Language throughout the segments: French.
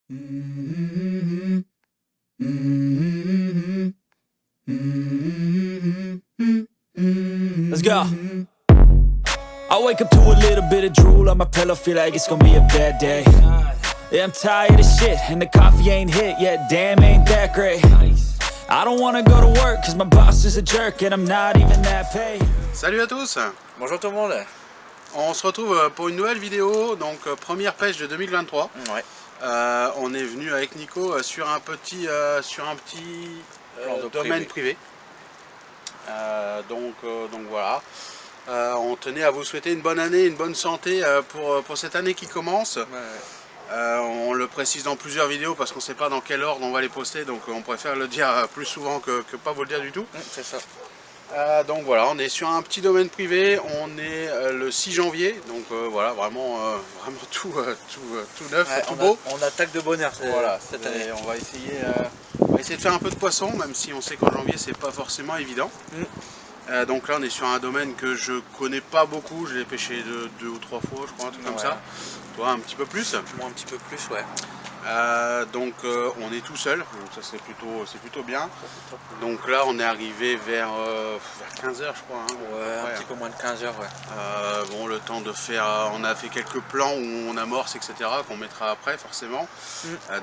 Let's go. I wake up to a little bit of drool on my pillow, feel like it's gonna be a bad day. Yeah, I'm tired of shit, and the coffee ain't hit yet, damn, ain't that great. I don't wanna go to work, cause my boss is a jerk, and I'm not even that paid. Salut à tous. Bonjour tout le monde. On se retrouve pour une nouvelle vidéo, donc première pêche de 2023. Ouais. On est venu avec Nico sur un petit domaine privé. Donc voilà. On tenait à vous souhaiter une bonne année, une bonne santé pour cette année qui commence. Ouais. On le précise dans plusieurs vidéos parce qu'on ne sait pas dans quel ordre on va les poster, donc on préfère le dire plus souvent que pas vous le dire du tout. C'est ça. Donc voilà, on est sur un petit domaine privé, on est le 6 janvier, donc voilà, vraiment tout neuf, Ouais, tout beau. On attaque de bonheur Voilà, cette année. on va essayer de faire un peu de poisson, même si on sait qu'en janvier c'est pas forcément évident. Donc là on est sur un domaine que je connais pas beaucoup, je l'ai pêché deux ou trois fois je crois, un truc comme ça. Toi un petit peu plus. Moi un petit peu plus, ouais. Donc on est tout seul, donc ça c'est plutôt bien. Donc là on est arrivé vers 15 h je crois. Hein, ouais, un petit peu moins de 15 h, ouais. Bon, le temps de faire, on a fait quelques plans où on amorce, etc. qu'on mettra après forcément.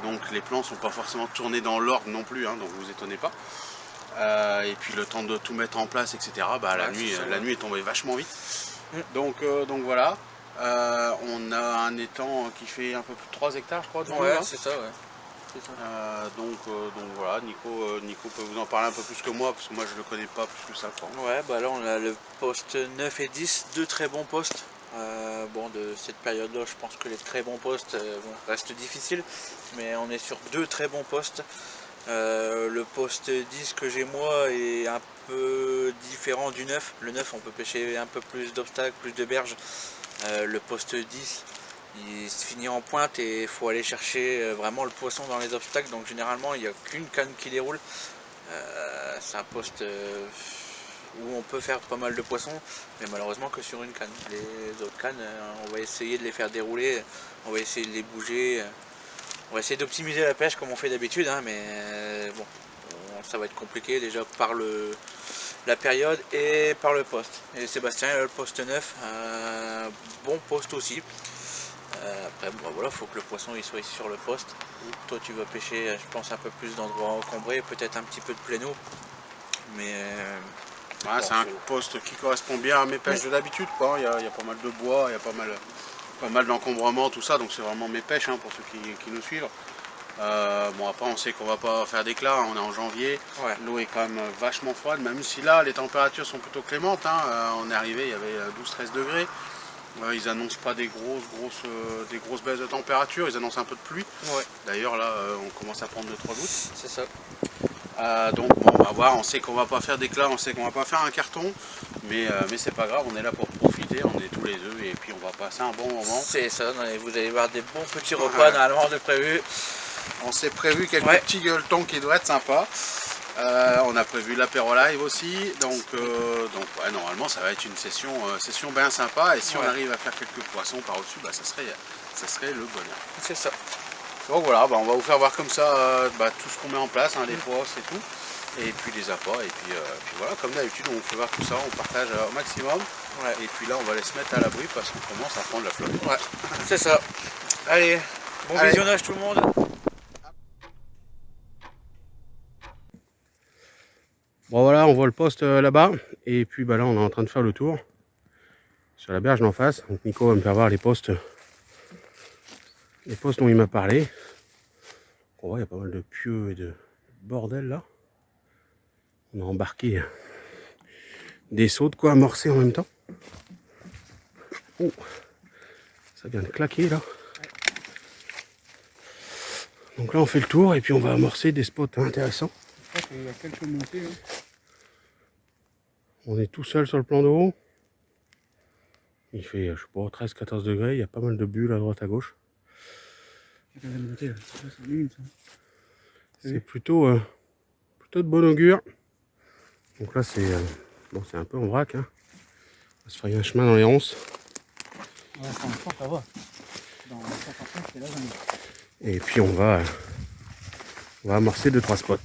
Donc les plans sont pas forcément tournés dans l'ordre non plus, hein, donc vous étonnez pas. Et puis le temps de tout mettre en place, etc. Bah, la nuit est tombée vachement vite. Donc voilà. On a un étang qui fait un peu plus de 3 hectares je crois. Ouais, c'est ça, ouais. Donc voilà, Nico peut vous en parler un peu plus que moi parce que moi je le connais pas plus que ça, quoi. Ouais, bah là on a le poste 9 et 10, deux très bons postes. Bon, de cette période là je pense que les très bons postes restent difficiles, mais on est sur deux très bons postes. Le poste 10 que j'ai moi est un peu différent du 9. Le 9 on peut pêcher un peu plus d'obstacles, plus de berges. Le poste 10 il se finit en pointe et il faut aller chercher vraiment le poisson dans les obstacles, donc généralement il n'y a qu'une canne qui déroule. C'est un poste où on peut faire pas mal de poissons, mais malheureusement que sur une canne. Les autres cannes, on va essayer de les faire dérouler, on va essayer de les bouger, on va essayer d'optimiser la pêche comme on fait d'habitude, hein, mais bon, ça va être compliqué déjà par la période et par le poste. Et Sébastien il a le poste 9, bon poste aussi. Après bon, voilà, faut que le poisson il soit ici sur le poste. Toi tu vas pêcher, je pense, un peu plus d'endroits encombrés, peut-être un petit peu de pléno, mais ouais, bon, c'est un poste qui correspond bien à mes pêches de d'habitude, quoi. Il y a pas mal de bois, il y a pas mal d'encombrement, tout ça, donc c'est vraiment mes pêches, hein, pour ceux qui nous suivent. Bon, après on sait qu'on va pas faire d'éclat, hein, on est en janvier, ouais. L'eau est quand même vachement froide, même si là les températures sont plutôt clémentes, hein. On est arrivé, il y avait 12-13 degrés. Ils annoncent pas des grosses baisses de température, ils annoncent un peu de pluie. Ouais. D'ailleurs là on commence à prendre 2-3 gouttes. C'est ça. Donc bon, on va voir, on sait qu'on va pas faire d'éclat, on sait qu'on va pas faire un carton, mais c'est pas grave, on est là pour profiter, on est tous les deux et puis on va passer un bon moment. C'est ça, vous allez voir des bons petits repas normalement de prévu. On s'est prévu quelques petits gueuletons qui doivent être sympas. On a prévu l'apéro live aussi, donc ouais, normalement ça va être une session bien sympa, et si on arrive à faire quelques poissons par au-dessus, bah, ça serait le bonheur. C'est ça. Donc voilà, bah, on va vous faire voir comme ça tout ce qu'on met en place, hein, les postes et tout, et puis les apports, et puis voilà, comme d'habitude on vous fait voir tout ça, on partage au maximum, et puis là on va aller se mettre à l'abri parce qu'on commence à prendre la flotte. Ouais, c'est ça. Allez, bon visionnage tout le monde. Bon voilà, on voit le poste là-bas, et puis bah là on est en train de faire le tour sur la berge d'en face. Donc Nico va me faire voir les postes dont il m'a parlé. On voit, il y a pas mal de pieux et de bordel là. On a embarqué des seaux de quoi amorcer en même temps. Oh, ça vient de claquer là. Donc là on fait le tour et puis on va amorcer des spots intéressants. Il y a quelques montées. Hein. On est tout seul sur le plan d'eau. Il fait, je sais pas, 13-14 degrés. Il y a pas mal de bulles à droite à gauche. C'est plutôt de bon augure. Donc là c'est bon, c'est un peu en vrac. Hein. On va se frayer un chemin dans les ronces. Ouais, pour l'instant ça va. Dans 4 c'est là, Et puis on va amorcer 2-3 spots.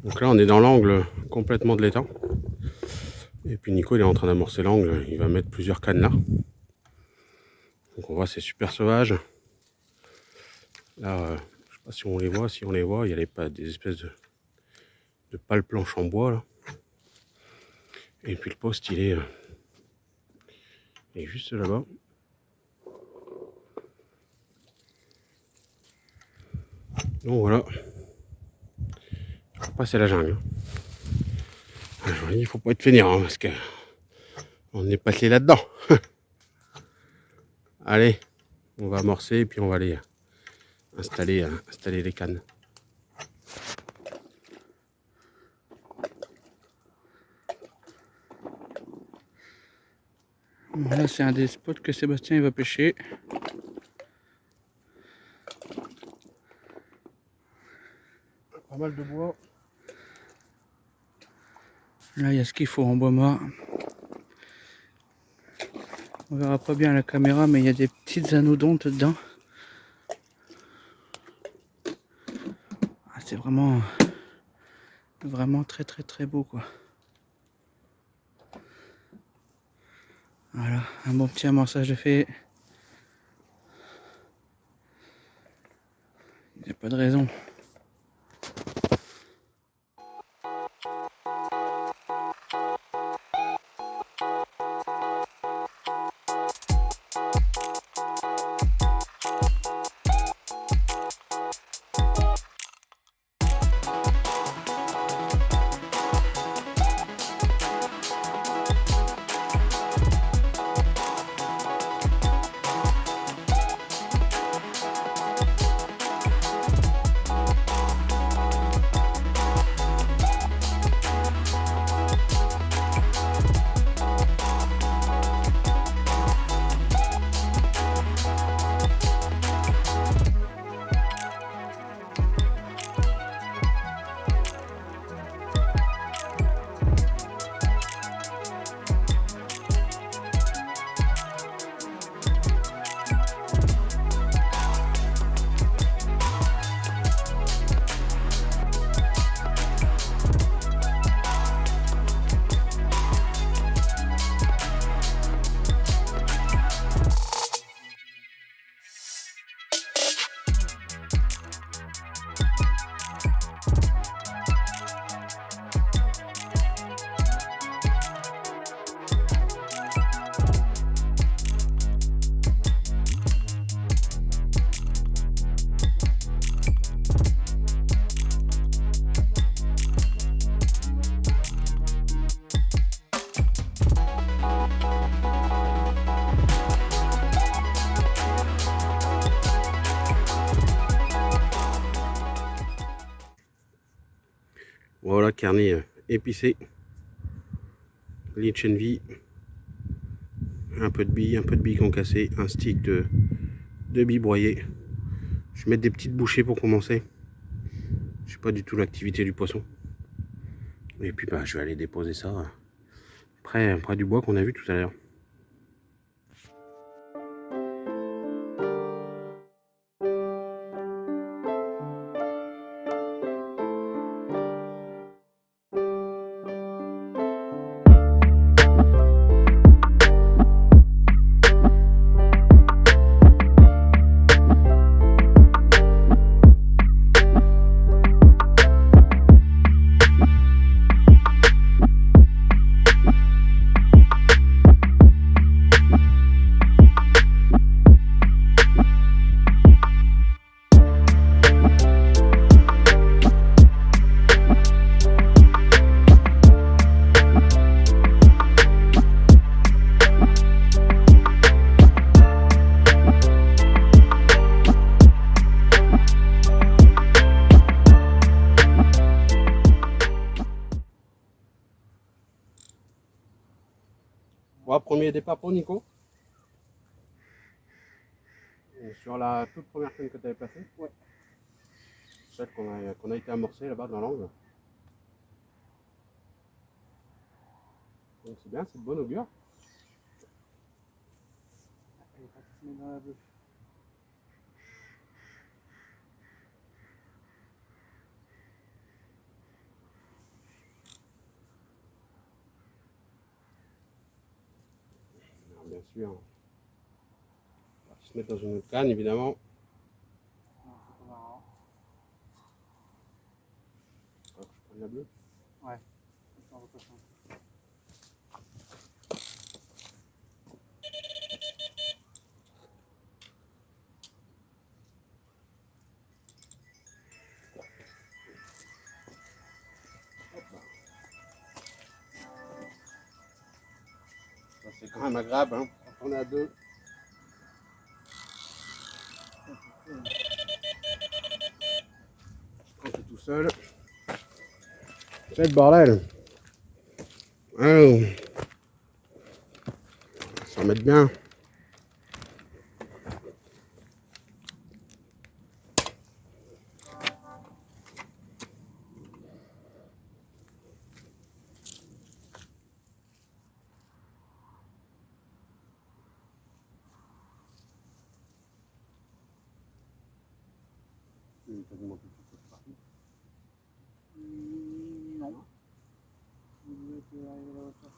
Donc là on est dans l'angle complètement de l'étang. Et puis Nico il est en train d'amorcer l'angle, il va mettre plusieurs cannes là. Donc on voit c'est super sauvage. Là, je sais pas si on les voit, il y a des espèces de pales planches en bois là. Et puis le poste il est juste là-bas. Donc voilà. Après c'est la jungle. Je vous dis, il faut pas être fainéant hein, parce que on est passé là-dedans. Allez, on va amorcer et puis on va aller installer les cannes. Là, c'est un des spots que Sébastien il va pêcher. Pas mal de bois. Là, il y a ce qu'il faut en bois mort. On verra pas bien à la caméra, mais il y a des petites anodontes dedans. Ah, c'est vraiment très très très beau quoi. Voilà, un bon petit amorçage de fait. Il n'y a pas de raison. Voilà, carnet épicé, lichenvi, un peu de billes concassées, un stick de billes broyées. Je vais mettre des petites bouchées pour commencer. Je sais pas du tout l'activité du poisson. Et puis bah, je vais aller déposer ça près du bois qu'on a vu tout à l'heure. Bon, premier départ pour Nico. Et sur la toute première canne que tu avais placée. Ouais. Celle qu'on a été amorcée là-bas dans l'angle. Donc c'est bien, c'est de bonne augure. se met dans la bouche. Alors, bien sûr, on va se mettre dans une autre canne évidemment. Non, c'est pas marrant. Alors, je prends la bleue. Ouais, ça va pas changer. Ça, c'est quand même agréable hein, quand on est à deux. Quand tu es tout seul, c'est le bordel. Alors, on va s'en mettre bien. Quasiment tout de suite, c'est parti. Non. Vous devez être arrivé à la hauteur.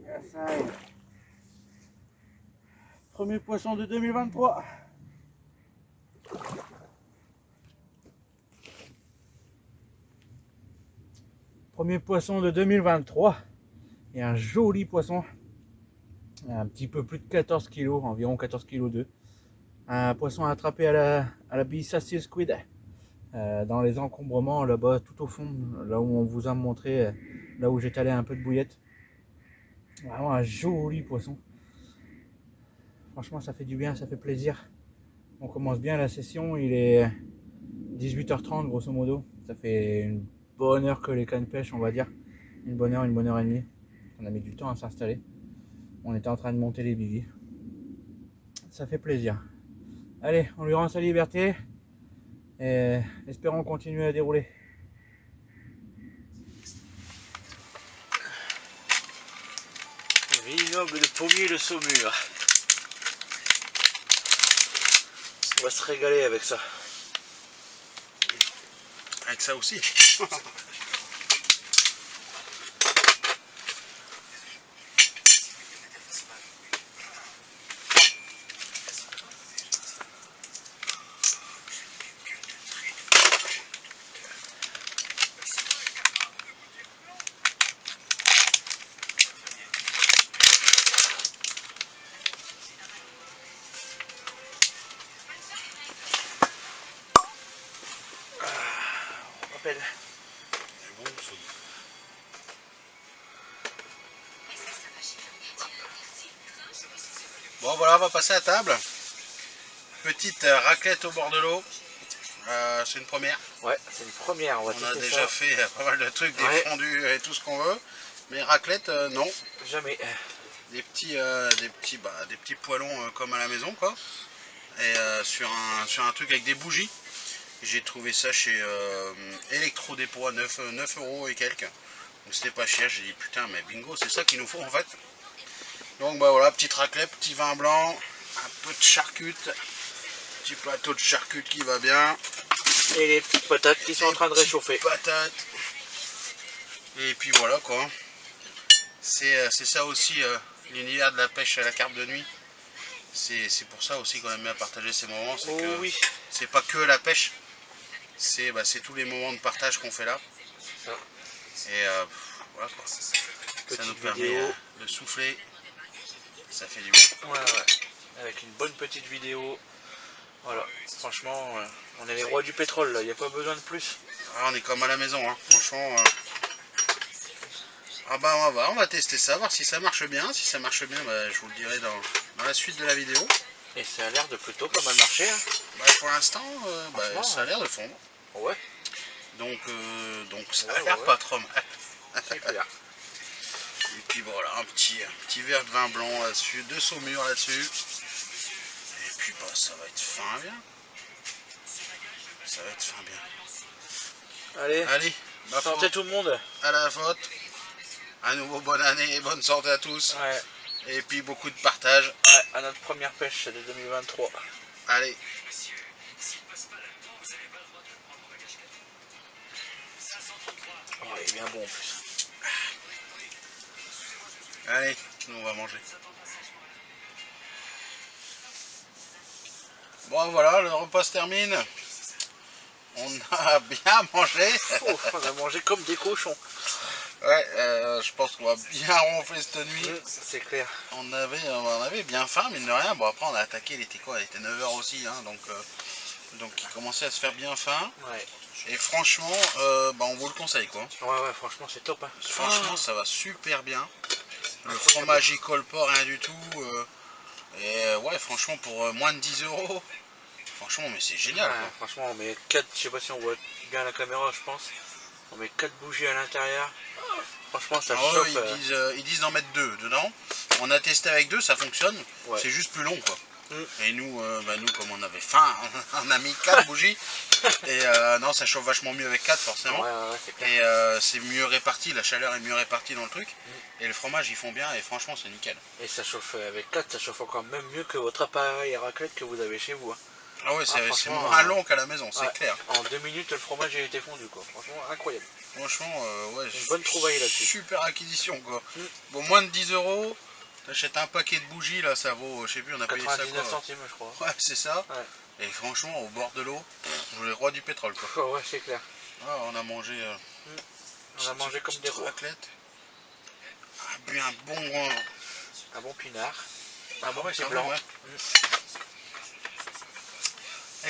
Yes, allez. Premier poisson de 2023. Premier poisson de 2023. Et un joli poisson. Un petit peu plus de 14 kg, environ 14 kg 2. Un poisson attrapé à la Bissacier Squid. Dans les encombrements là-bas, tout au fond, là où on vous a montré, là où j'ai étalé un peu de bouillette. Vraiment un joli poisson. Franchement, ça fait du bien, ça fait plaisir. On commence bien la session, il est 18h30 grosso modo. Ça fait une bonne heure que les cannes pêchent, on va dire. Une bonne heure et demie. On a mis du temps à s'installer. On était en train de monter les bivis. Ça fait plaisir. Allez, on lui rend sa liberté. Et espérons continuer à dérouler. Vignoble de pommier de Saumur. On va se régaler avec ça. Avec ça aussi. Rappel. Bon voilà, on va passer à table. Petite raclette au bord de l'eau. C'est une première. Ouais, c'est une première. On a déjà fait pas mal de trucs, des fondus et tout ce qu'on veut. Mais raclette, non. Jamais. Des petits poêlons comme à la maison quoi. Et sur un truc avec des bougies. J'ai trouvé ça chez Electro-Dépôt à 9 € et quelques. Donc c'était pas cher, j'ai dit putain mais bingo, c'est ça qu'il nous faut en fait. Donc bah voilà, petite raclette, petit vin blanc, un peu de charcute, petit plateau de charcute qui va bien. Et les petites patates qui sont en train de réchauffer. Patates. Et puis voilà quoi. C'est ça aussi l'univers de la pêche à la carpe de nuit. C'est pour ça aussi qu'on aime bien partager ces moments. C'est que oui. c'est pas que la pêche, c'est tous les moments de partage qu'on fait là. Ça. Et voilà quoi. Ça nous permet de souffler. Ça fait du bien. Ouais. Avec une bonne petite vidéo. Voilà, franchement, on est les rois du pétrole là, il n'y a pas besoin de plus. Ah, on est comme à la maison, hein. Franchement. Ah bah on va tester ça, voir si ça marche bien. Si ça marche bien, bah, je vous le dirai dans la suite de la vidéo. Et ça a l'air de plutôt pas mal marcher. Hein. Bah, pour l'instant, ça a l'air de fondre. Ouais. Donc ça a l'air pas trop mal. C'est clair. Et puis voilà, un petit verre de vin blanc là-dessus, 2 saumures là-dessus. Et puis bah, ça va être fin bien. Ça va être fin bien. Allez, santé tout le monde. À la faute. À nouveau bonne année et bonne santé à tous. Ouais. Et puis beaucoup de partage. Ouais, à notre première pêche de 2023. Allez. Oh, il est bien bon en plus. Allez, nous on va manger. Bon voilà, le repas se termine. On a bien mangé. On a mangé comme des cochons. Ouais, je pense qu'on va bien ronfler cette nuit. C'est clair. On avait bien faim, mine de rien. Bon, après, on a attaqué, il était quoi? Il était 9h aussi, hein, donc il commençait à se faire bien faim. Ouais. Et franchement, on vous le conseille, quoi. Ouais, franchement, c'est top. Hein. Franchement, ça va super bien. Le fromage, il colle pas, rien du tout. Et ouais, franchement, pour moins de 10 €, franchement, mais c'est génial, Ouais, quoi. franchement, on met 4, je sais pas si on voit bien la caméra, je pense. On met 4 bougies à l'intérieur. Franchement, ça chauffe. Ils disent d'en mettre 2 dedans. On a testé avec 2, ça fonctionne. Ouais. C'est juste plus long, quoi. Et nous, comme on avait faim, on a mis 4 bougies. Et non, ça chauffe vachement mieux avec 4, forcément. Ouais, c'est clair. Et c'est mieux réparti, la chaleur est mieux répartie dans le truc. Et le fromage, ils font bien, et franchement, c'est nickel. Et ça chauffe avec 4, ça chauffe encore même mieux que votre appareil à raclette que vous avez chez vous. Hein. Ah ouais, c'est franchement, moins long qu'à la maison, c'est clair. En 2 minutes, le fromage a été fondu, quoi. Franchement, incroyable. Franchement, ouais, Une bonne trouvaille là-dessus. Super acquisition, quoi. Bon, moins de 10 €, t'achètes un paquet de bougies, là, ça vaut, je sais plus, on a payé ça, 99 quoi. centimes, je crois. Ouais, c'est ça. Ouais. Et franchement, au bord de l'eau, les rois du pétrole, quoi. Oh, ouais, c'est clair. Ah, on a mangé... On a mangé comme des rois. raclette. Un bon pinard. Un bon petit quand blanc. même, ouais.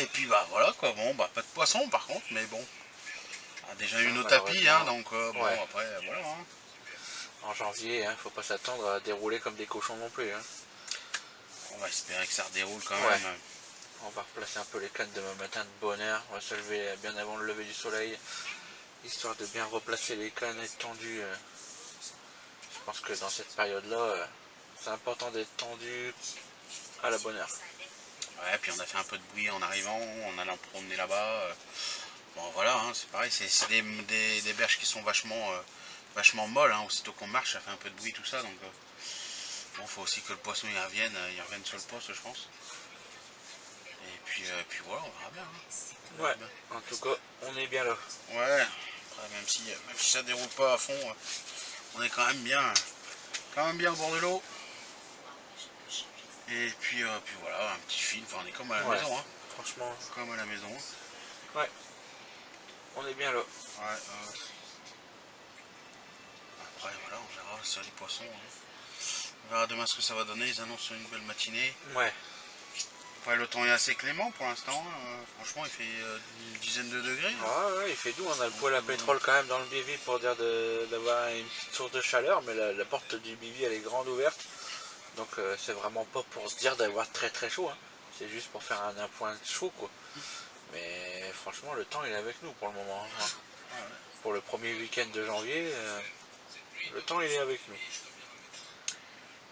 Et puis bah voilà quoi, bon bah pas de poisson par contre, mais bon. On a déjà eu nos tapis, hein, donc bon après voilà. Hein. En janvier, hein, faut pas s'attendre à dérouler comme des cochons non plus. Hein. On va espérer que ça redéroule quand Ouais. même. On va replacer un peu les cannes demain matin de bonne heure. On va se lever bien avant le lever du soleil, histoire de bien replacer les cannes étendues. Je pense que dans cette période-là, c'est important d'être tendu à la bonne heure. Ouais, puis on a fait un peu de bruit en arrivant, en allant promener là-bas. Bon voilà, hein, c'est pareil, c'est des berges qui sont vachement molles, hein. Aussitôt qu'on marche, ça fait un peu de bruit tout ça, donc bon, faut aussi que le poisson il revienne sur le poste, je pense. Et puis voilà, on verra bien. Hein. Ouais, en tout cas, on est bien là. Ouais, après, même si ça déroule pas à fond, on est quand même bien au bord de l'eau. Et puis voilà, un petit film, enfin, on est comme à la maison, hein. Franchement, Comme à la maison. ouais, on est bien là. Ouais. Après voilà, on verra sur les poissons. Hein. On verra demain ce que ça va donner, ils annoncent une belle matinée. Ouais. Après le temps est assez clément pour l'instant, franchement il fait une dizaine de degrés. Hein. Ouais, il fait doux, on a le poêle à pétrole quand même dans le bivy pour dire d'avoir une petite source de chaleur, mais la porte du bivy elle est grande ouverte. Donc c'est vraiment pas pour se dire d'avoir très chaud, hein. C'est juste pour faire un point chaud quoi. Mais franchement le temps il est avec nous pour le moment. Hein. Pour le premier week-end de janvier, le temps il est avec nous.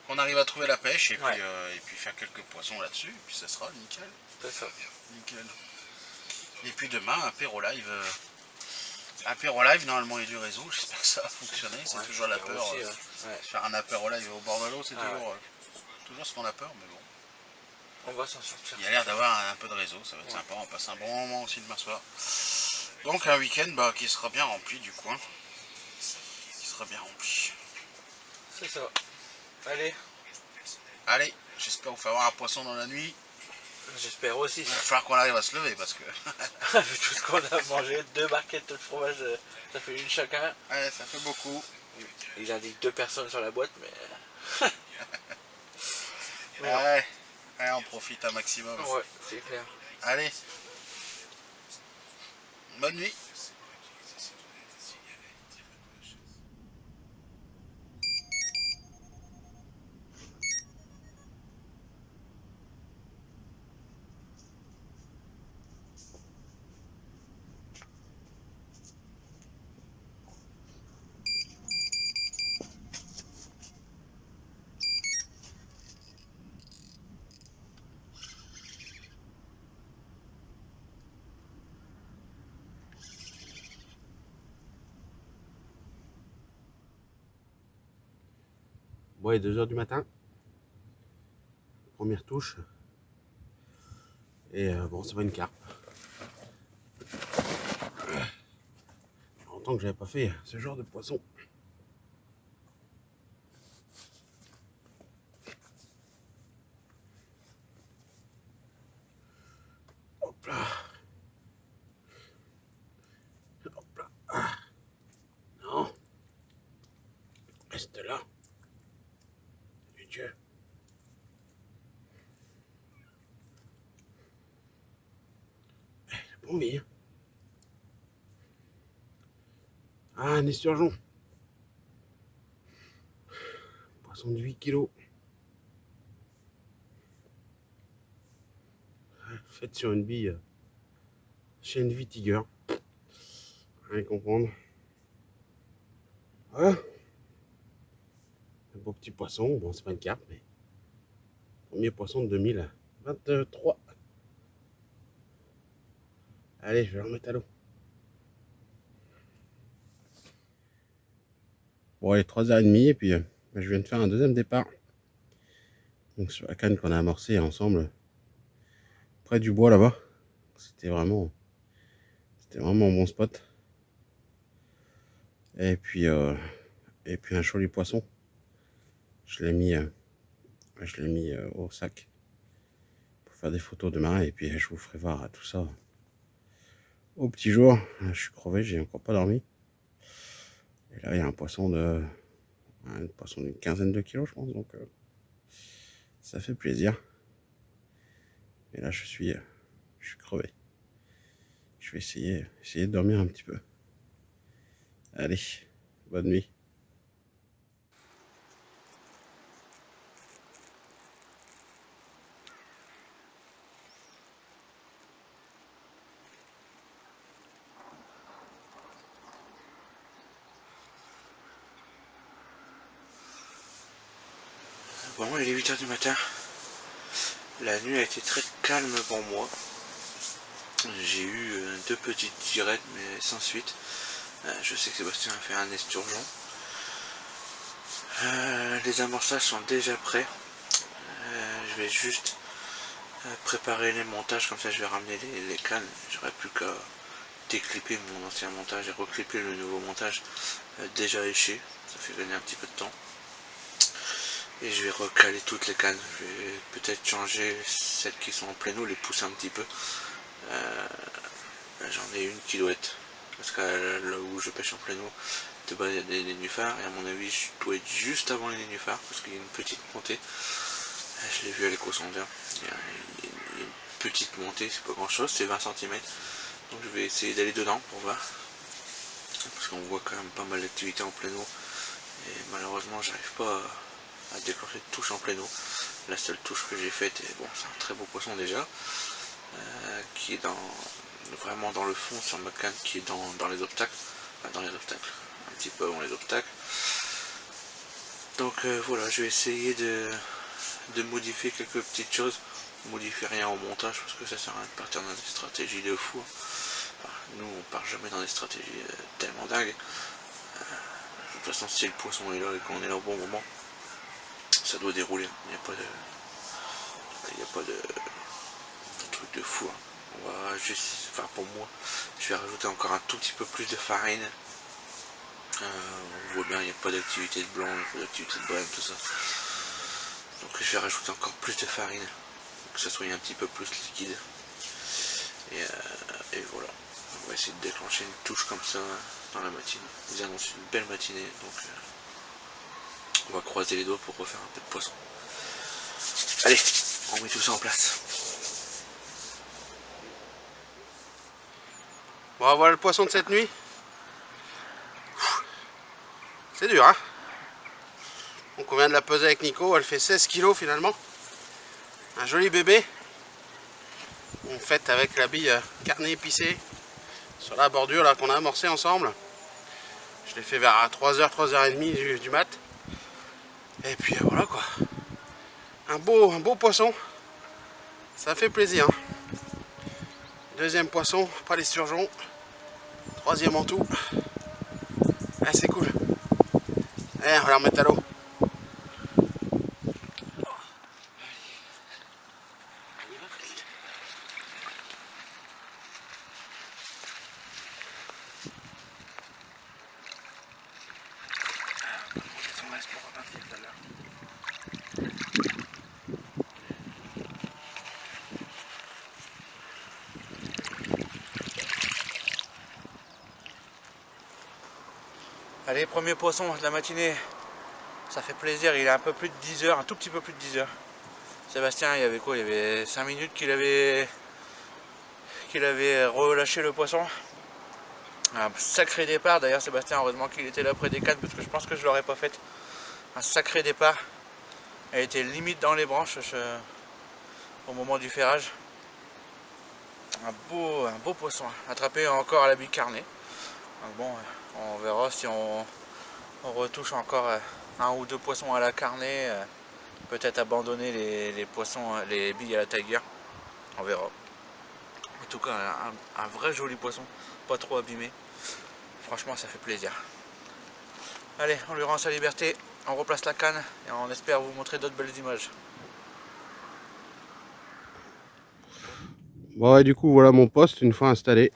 On arrive à trouver la pêche et puis faire quelques poissons là-dessus, et puis ça sera nickel. C'est ça. Nickel. Et puis demain, apéro live Apéro live, normalement il y a du réseau, j'espère que ça va fonctionner, c'est Ouais, toujours la j'espère peur. aussi, ouais. Faire un apéro live au bord de l'eau, c'est Ah toujours ce qu'on a peur, mais bon. On va s'en sortir. Il y a l'air d'avoir un peu de réseau, ça va être sympa, on passe un bon moment aussi demain soir. Donc un week-end qui sera bien rempli du coin. Qui sera bien rempli. C'est ça. Allez, Allez, j'espère vous faire avoir un poisson dans la nuit. j'espère aussi. Il va falloir qu'on arrive à se lever parce que... Vu tout ce qu'on a mangé, 2 barquettes de fromage, ça fait une chacun. Ouais, ça fait beaucoup. Il indique 2 personnes sur la boîte, mais... Ouais, on profite un maximum. Ouais, c'est clair. Allez, bonne nuit. Bon, il est 2 h du matin. Première touche. Et bon, c'est pas une carpe. Il y a longtemps que j'avais pas fait ce genre de poisson. Hop là. Hop là. Ah. Non. Reste là. Du Dieu. Bon, mais... Ah, un esturgeon. Poisson de 8 kilos. Fait sur une bille chez une Tiger. Rien comprendre. Voilà. Un beau petit poisson. Bon, c'est pas une carpe, mais... Premier poisson de 2023. Allez, je vais le remettre à l'eau. Bon, il est 3h30 et puis je viens de faire un deuxième départ. Donc sur la canne qu'on a amorcée ensemble, près du bois là-bas. C'était vraiment un bon spot. Et puis un joli poisson. Je l'ai mis au sac pour faire des photos demain et puis je vous ferai voir tout ça au petit jour. Je suis crevé, j'ai encore pas dormi. Et là il y a un poisson d'une quinzaine de kilos je pense, donc ça fait plaisir. Et là je suis crevé. Je vais essayer de dormir un petit peu. Allez, bonne nuit. Bon, il est 8 h du matin. La nuit a été très calme pour moi. J'ai eu 2 petites tirettes, mais sans suite. Je sais que Sébastien a fait un esturgeon. Les amorçages sont déjà prêts. Je vais juste préparer les montages, comme ça je vais ramener les cannes. J'aurai plus qu'à déclipper mon ancien montage et reclipper le nouveau montage déjà éché. Ça fait gagner un petit peu de temps. Et je vais recaler toutes les cannes. Je vais peut-être changer celles qui sont en plein eau, les pousser un petit peu. J'en ai une qui doit être, parce que là où je pêche en plein eau, de base il y a des nénuphars, et à mon avis je dois être juste avant les nénuphars, parce qu'il y a une petite montée. Je l'ai vu à l'éco-sondeur, il y a une petite montée, c'est pas grand chose, c'est 20 cm. Donc je vais essayer d'aller dedans pour voir, parce qu'on voit quand même pas mal d'activités en plein eau, et malheureusement j'arrive pas à déclencher de touche en plein eau. La seule touche que j'ai faite, et bon c'est un très beau poisson déjà, qui est vraiment dans le fond sur ma canne, qui est dans les obstacles, enfin dans les obstacles, un petit peu avant les obstacles. Donc voilà, je vais essayer de modifier quelques petites choses, modifier rien au montage parce que ça sert à rien de partir dans des stratégies de fou. Nous on part jamais dans des stratégies tellement dingues. De toute façon si le poisson est là et qu'on est là au bon moment, ça doit dérouler. Il n'y a pas de truc de fou. On va juste, enfin pour moi, je vais rajouter encore un tout petit peu plus de farine. On voit bien, il n'y a pas d'activité de blanc, il n'y a pas d'activité de brème, tout ça. Donc je vais rajouter encore plus de farine, pour que ça soit un petit peu plus liquide. Et voilà, on va essayer de déclencher une touche comme ça dans la matinée. Ils annoncent une belle matinée, donc on va croiser les doigts pour refaire un peu de poisson. Allez, on met tout ça en place. Bon, voilà le poisson de cette nuit. C'est dur, hein. Donc on vient de la peser avec Nico, elle fait 16 kg finalement. Un joli bébé. On fête avec la bille carnet épicé sur la bordure là qu'on a amorcé ensemble. Je l'ai fait vers 3h, 3h30 du mat. Et puis voilà quoi. Un beau poisson. Ça fait plaisir. Hein. Deuxième poisson, pas les surgeons. Troisième en tout. Ah, c'est cool. Allez, on va la remettre à l'eau. Allez, premier poisson de la matinée, ça fait plaisir, il est un peu plus de 10 heures, un tout petit peu plus de 10 heures. Sébastien, il y avait quoi? Il y avait 5 minutes qu'il avait relâché le poisson. Un sacré départ, d'ailleurs Sébastien, heureusement qu'il était là près des cannes parce que je pense que je l'aurais pas fait. Un sacré départ. Elle était limite dans les branches au moment du ferrage. Un beau poisson, attrapé encore à la bicarnée. Donc bon, on verra si on retouche encore un ou deux poissons à la carnée, peut-être abandonner les poissons, les billes à la tiger, on verra. En tout cas, un vrai joli poisson, pas trop abîmé. Franchement, ça fait plaisir. Allez, on lui rend sa liberté, on replace la canne et on espère vous montrer d'autres belles images. Bon, et du coup, voilà mon poste une fois installé.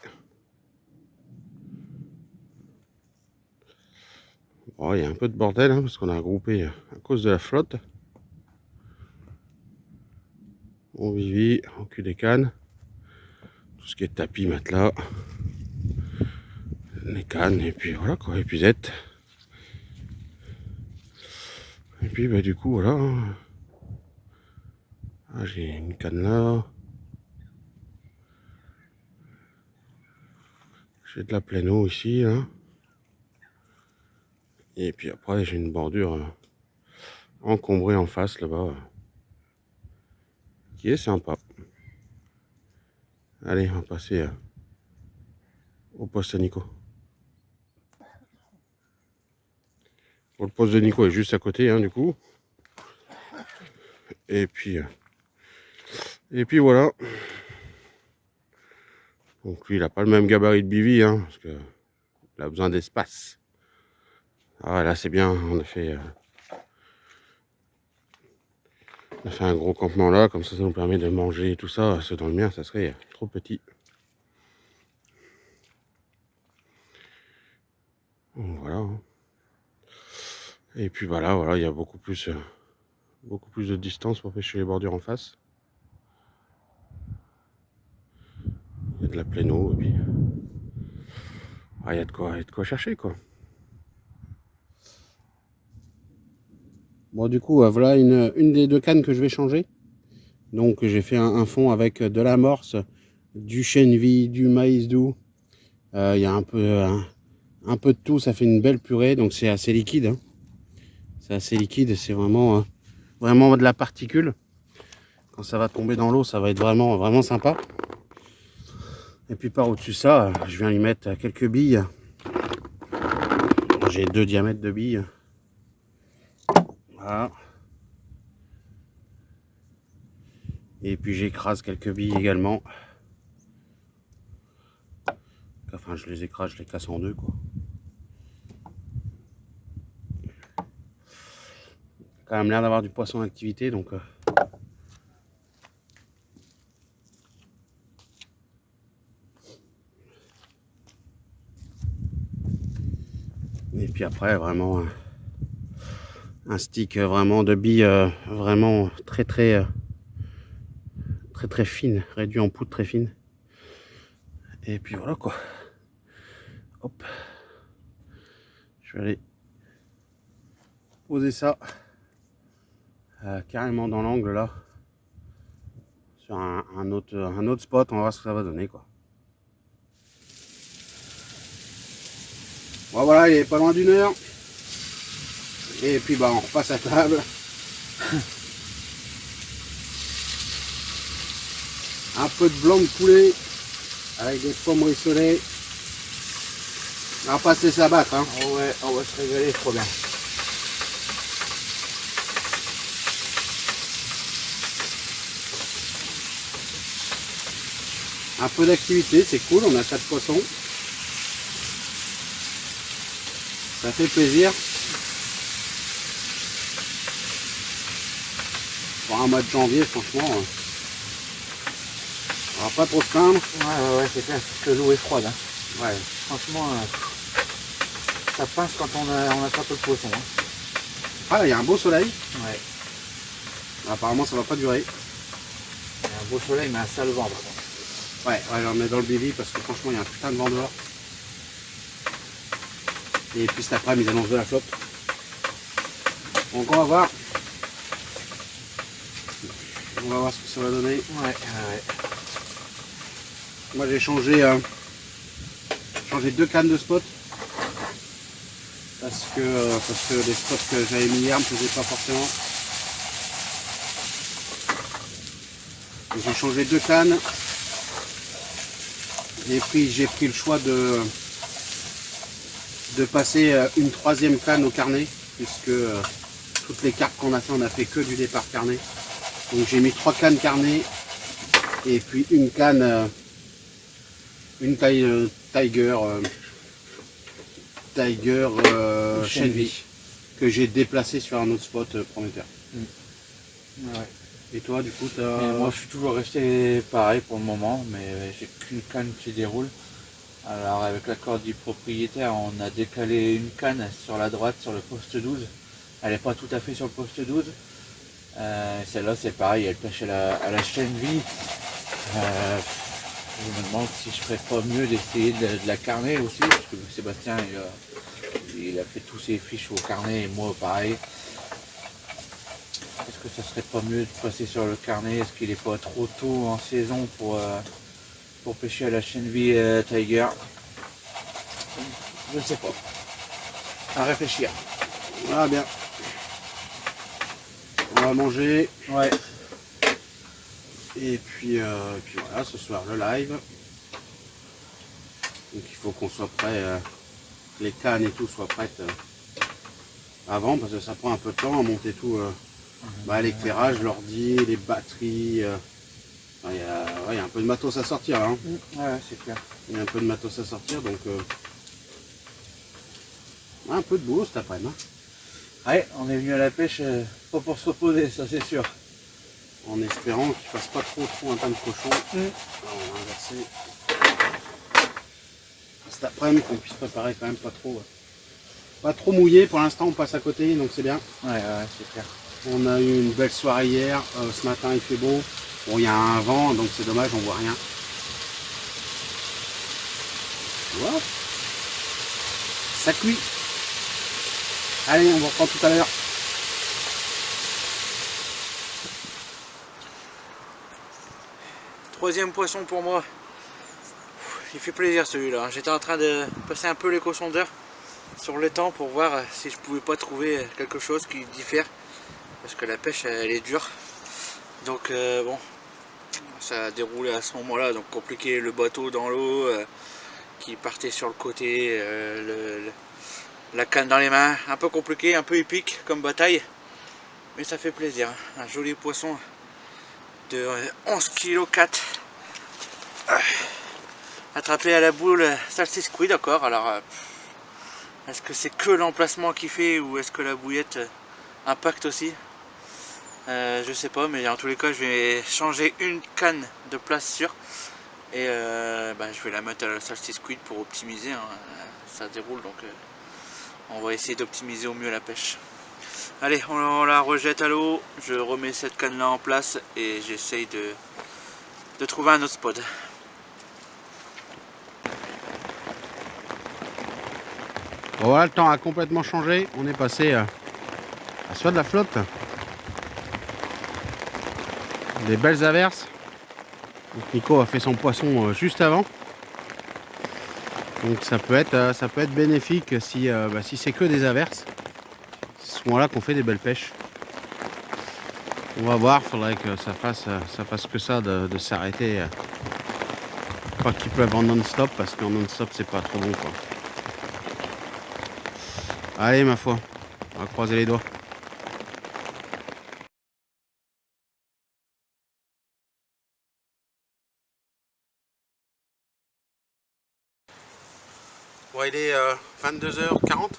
Bon, il y a un peu de bordel hein, parce qu'on a regroupé à cause de la flotte. On vivit au cul des cannes. Tout ce qui est tapis, matelas, les cannes, et puis voilà quoi, épuisette. Et puis bah du coup voilà. Ah, j'ai une canne là. J'ai de la pleine eau ici hein. Et puis après j'ai une bordure encombrée en face là-bas. Qui est sympa. Allez, on va passer au poste de Nico. Bon, le poste de Nico est juste à côté hein, du coup. Et puis voilà. Donc lui il n'a pas le même gabarit de bivy hein, parce que il a besoin d'espace. Ah là c'est bien, on a fait un gros campement là, comme ça nous permet de manger et tout ça, parce que dans le mien ça serait trop petit. Donc, voilà. Et puis voilà, il y a beaucoup plus de distance pour pêcher les bordures en face. Il y a de la pleine eau et puis il y a de quoi chercher quoi. Bon du coup voilà une des deux cannes que je vais changer. Donc j'ai fait un fond avec de l'amorce, du chènevis, du maïs doux. Il y a un peu de tout, ça fait une belle purée, donc c'est assez liquide. Hein. C'est assez liquide, c'est vraiment de la particule. Quand ça va tomber dans l'eau, ça va être vraiment sympa. Et puis par au-dessus de ça, je viens y mettre quelques billes. J'ai 2 diamètres de billes. Voilà. Et puis j'écrase quelques billes également. enfin je les écrase, je les casse en deux quoi. Quand même l'air d'avoir du poisson en activité donc et puis après vraiment un stick vraiment de billes vraiment très fine, réduit en poudre très fine. Et puis voilà quoi. Hop. Je vais aller poser ça carrément dans l'angle là. Sur un autre spot, on va voir ce que ça va donner quoi. Bon voilà, il est pas loin d'une heure. Et puis bah on repasse à table. Un peu de blanc de poulet avec des pommes rissolées. On va pas se laisser abattre hein. Oh ouais, on va se régaler trop bien. Un peu d'activité, c'est cool, on a 4 poissons. Ça fait plaisir. Pour un mois de janvier, franchement, on va pas trop se plaindre. Ouais, c'est clair, parce que l'eau est froide. Hein. Ouais. Franchement, ça pince quand on attrape le poisson. Hein. Ah là, il y a un beau soleil. Ouais. Apparemment, ça va pas durer. Il y a un beau soleil, mais un sale vent. Ouais, j'en mets dans le Billy parce que franchement, il y a un putain de vent dehors. Et puis cet après-midi, ils annoncent de la flotte. Donc on va voir. On va voir ce que ça va donner. Ouais. Moi, j'ai changé 2 cannes de spot. Parce que les spots que j'avais mis hier ne me plaisaient pas forcément. Donc, j'ai changé 2 cannes. Et puis j'ai pris le choix de passer une 3e canne au carnet, puisque toutes les cartes qu'on a fait, on a fait que du départ carnet. Donc j'ai mis 3 cannes carnet et puis une canne Tiger Shenvi que j'ai déplacé sur un autre spot prometteur. Ouais. Et toi du coup moi je suis toujours resté pareil pour le moment, mais j'ai qu'une canne qui déroule. Alors avec l'accord du propriétaire, on a décalé une canne sur la droite sur le poste 12. Elle n'est pas tout à fait sur le poste 12. Celle-là c'est pareil, elle pêche à la Shenvi. Je me demande si je ferais pas mieux d'essayer de la carner aussi, parce que Sébastien il a fait tous ses fiches au carnet et moi pareil. Est-ce que ça serait pas mieux de passer sur le carnet? Est-ce qu'il n'est pas trop tôt en saison pour pêcher à la Shenvi Tiger? Je ne sais pas. À réfléchir. Voilà bien. On va manger. Ouais. Et puis voilà, ce soir le live. Donc il faut qu'on soit prêt, les cannes et tout soient prêtes avant, parce que ça prend un peu de temps à monter tout. L'éclairage, l'ordi, les batteries. Il y a un peu de matos à sortir là. Hein. Ouais, c'est clair. Il y a un peu de matos à sortir, donc un peu de boulot cet après-midi. Hein. Ouais, on est venu à la pêche pas pour se reposer, ça c'est sûr. En espérant qu'il fasse pas trop un tas de cochon. Alors, on va inverser. Cet après-midi qu'on puisse préparer quand même pas trop mouillé. Pour l'instant on passe à côté, donc c'est bien. Ouais, c'est clair. On a eu une belle soirée hier, ce matin il fait beau. Bon, il y a un vent, donc c'est dommage, on voit rien. Voilà. Ça cuit. Allez, on vous reprend tout à l'heure. Troisième poisson pour moi. Il fait plaisir celui-là. J'étais en train de passer un peu l'éco-sondeur sur le temps pour voir si je pouvais pas trouver quelque chose qui diffère. Parce que la pêche elle est dure. Donc bon, ça a déroulé à ce moment-là. Donc compliqué, le bateau dans l'eau qui partait sur le côté, la canne dans les mains. Un peu compliqué, un peu épique comme bataille. Mais ça fait plaisir. Un joli poisson de 11,4 kg. attrapé à la boule Salty Squid encore. Alors est-ce que c'est que l'emplacement qui fait ou est-ce que la bouillette impacte aussi? Je sais pas, mais en tous les cas je vais changer une canne de place sûre et je vais la mettre à la Salty Squid pour optimiser, hein. Ça déroule, donc on va essayer d'optimiser au mieux la pêche. Allez, on la rejette à l'eau, je remets cette canne là en place et j'essaye de trouver un autre spot. Bon, voilà, le temps a complètement changé, on est passé à soit de la flotte, des belles averses. Donc Nico a fait son poisson juste avant. Donc ça peut être bénéfique si c'est que des averses. C'est à ce moment-là qu'on fait des belles pêches. On va voir, faudrait que ça fasse que ça de s'arrêter. Pas qu'il pleuve en non-stop, parce qu'en non-stop c'est pas trop bon quoi. Allez ma foi, on va croiser les doigts. Bon, il est 22h40.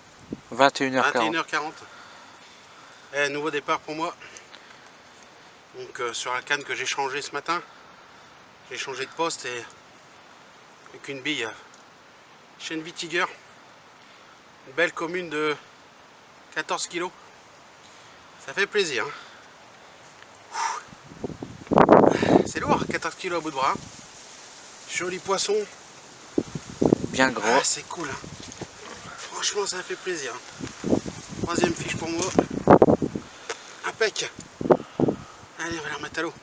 21h40. Nouveau départ pour moi. Donc sur la canne que j'ai changée ce matin, j'ai changé de poste et avec une bille Shenvi Tiger, une belle commune de 14 kg. Ça fait plaisir. C'est lourd, 14 kg à bout de bras. Joli poisson. Bien gros. Ah, c'est cool. Franchement, ça fait plaisir. Troisième fiche pour moi. Impec. Allez, on va la remettre à l'eau.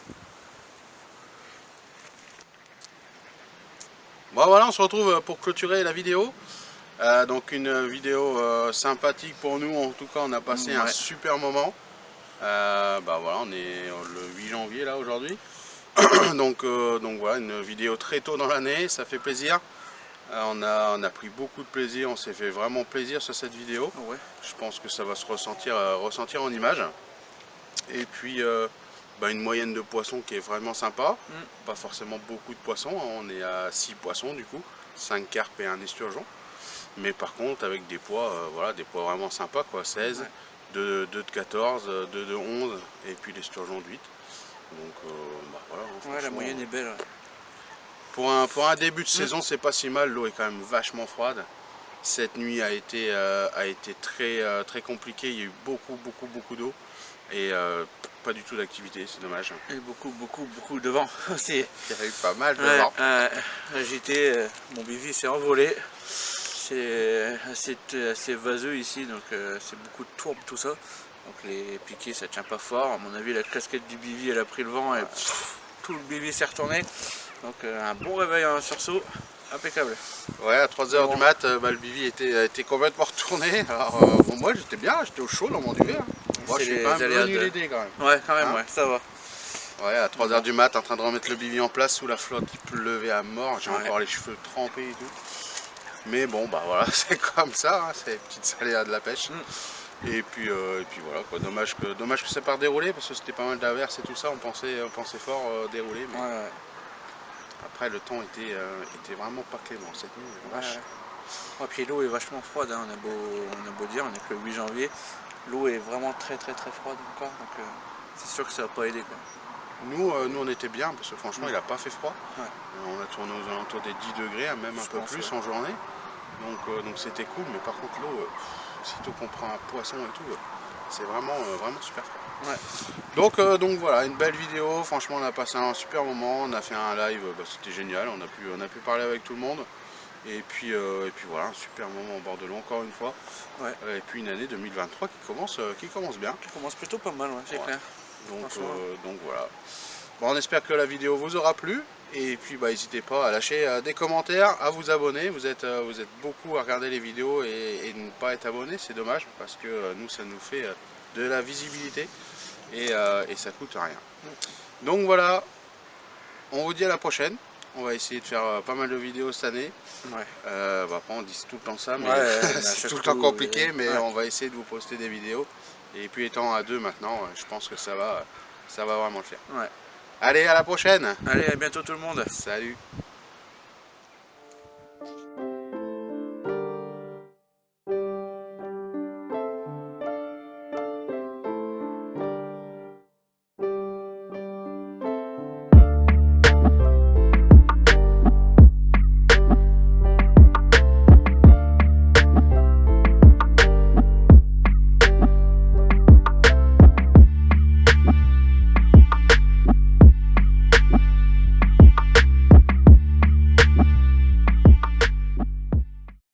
Bon voilà, on se retrouve pour clôturer la vidéo. Donc une vidéo sympathique pour nous. En tout cas, on a passé un super moment. Voilà, on est le 8 janvier là aujourd'hui. donc voilà, une vidéo très tôt dans l'année, ça fait plaisir. On a pris beaucoup de plaisir, on s'est fait vraiment plaisir sur cette vidéo. Ouais. Je pense que ça va se ressentir en image. Et puis une moyenne de poissons qui est vraiment sympa. Pas forcément beaucoup de poissons, on est à 6 poissons du coup, 5 carpes et un esturgeon. Mais par contre avec des poids, des poids vraiment sympas quoi, 16, 2 de 14, 2 de 11 et puis l'esturgeon de 8. Donc voilà. La moyenne est belle. Pour un début de saison, c'est pas si mal, l'eau est quand même vachement froide. Cette nuit a été très compliquée, il y a eu beaucoup d'eau et pas du tout d'activité, c'est dommage. Et beaucoup de vent aussi. Il y a eu pas mal de vent. Agité, mon bivy s'est envolé. C'est assez vaseux ici, donc c'est beaucoup de tourbe tout ça. Donc les piquets ça tient pas fort. À mon avis la casquette du bivy elle a pris le vent et tout le bivy s'est retourné. Donc un bon réveil en sursaut, impeccable. Ouais, à 3h du mat, le bivy était complètement retourné. Alors moi j'étais bien, j'étais au chaud dans mon duvet. Moi je suis quand même venu l'aider quand même. Ouais, quand même, ça va. Ouais, à 3h du mat, en train de remettre le bivy en place sous la flotte, il pleuvait à mort, j'ai encore les cheveux trempés et tout. Mais bon, voilà, c'est comme ça, hein, c'est les petites aléas de la pêche. Et puis voilà, quoi. Dommage que ça part dérouler parce que c'était pas mal d'averses et tout ça, on pensait fort dérouler. Mais... Ouais. Après le temps était vraiment pas clément cette nuit. Et puis l'eau est vachement froide, hein. on a beau dire, on est que le 8 janvier. L'eau est vraiment très froide encore, donc c'est sûr que ça va pas aider quoi. Nous on était bien parce que franchement il a pas fait froid. On a tourné aux alentours des 10 degrés, même un peu plus en journée. Donc c'était cool, mais par contre l'eau, sitôt qu'on prend un poisson et tout, c'est vraiment super froid. Donc voilà, une belle vidéo, franchement on a passé un super moment, on a fait un live, c'était génial, on a pu parler avec tout le monde. Et puis voilà, un super moment au bord de l'eau encore une fois. Et puis une année 2023 qui commence bien. Qui commence plutôt pas mal, c'est clair. Donc voilà. Bon, on espère que la vidéo vous aura plu. Et puis n'hésitez pas à lâcher des commentaires, à vous abonner. Vous êtes beaucoup à regarder les vidéos et ne pas être abonné, c'est dommage parce que nous ça nous fait de la visibilité et ça coûte rien. Donc voilà, on vous dit à la prochaine. On va essayer de faire pas mal de vidéos cette année. Après on dit tout le temps ça, mais c'est tout le temps compliqué, mais on va essayer de vous poster des vidéos. Et puis étant à 2 maintenant, je pense que ça va vraiment le faire. Allez, à la prochaine. Allez, à bientôt tout le monde. Salut.